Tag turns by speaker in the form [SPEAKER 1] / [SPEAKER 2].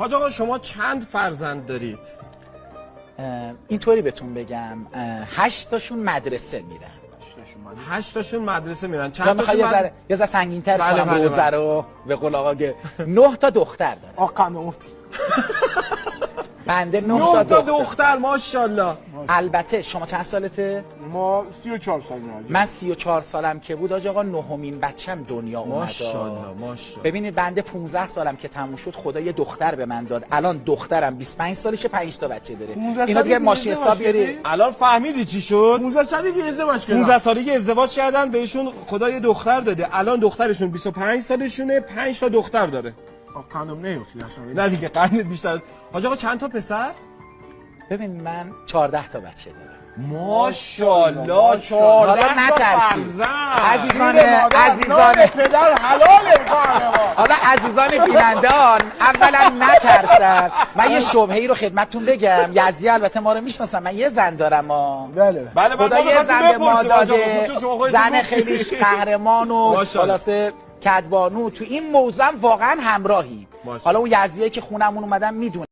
[SPEAKER 1] حاج آقا شما چند فرزند دارید؟
[SPEAKER 2] اینطوری بهتون بگم 8 تاشون مدرسه میرن.
[SPEAKER 1] 8 تاشون مدرسه میرن.
[SPEAKER 2] چند تاشون یه ذره سنگین‌تر کنم روزه رو به قول آقا 9 تا دختر داره.
[SPEAKER 3] آقا مفتی
[SPEAKER 2] بنده 9
[SPEAKER 1] تا دختر ماشاءالله.
[SPEAKER 2] البته شما چند سالته؟
[SPEAKER 3] ما 34 سالیم.
[SPEAKER 2] من 34 سالم که بود آج آقا نهمین بچم دنیا اومد.
[SPEAKER 1] ماشاءالله ماشاءالله.
[SPEAKER 2] ببینید بنده 15 سالم که تموم شد خدا یه دختر به من داد. الان دخترم 25 سالشه 5 تا بچه داره. اینا دیگه ماشین حساب بیاری.
[SPEAKER 1] الان فهمیدی چی شد؟
[SPEAKER 3] 15 سالگی ازدواج کردن.
[SPEAKER 1] 15 سالگی ازدواج کردن بهشون خدا یه دختر داده. الان دخترشون 25 سالشونه 5 تا دختر داره.
[SPEAKER 3] آقا قندم نیفتید اصلا.
[SPEAKER 1] نه دیگه قندت بیشتر. حاج آقا چند تا پسر؟
[SPEAKER 2] ببین من 14 تا بچه دارم.
[SPEAKER 1] ماشاءالله 14 تا فرزند.
[SPEAKER 2] عزیزان
[SPEAKER 3] پدر حلاله خانواده.
[SPEAKER 2] حالا عزیزان بینندان اولا نترسن. من یه شبهه‌ای رو خدمتتون بگم. یزدی البته ما رو میشناسن. من یه زن دارم
[SPEAKER 3] بله.
[SPEAKER 2] خدا یه زن به ما داده. زن خیلی قهرمان و خلاصه کدبانو. تو این موضوع واقعا همراهی. حالا اون یزدیایی که خونمون اومدن میدونن.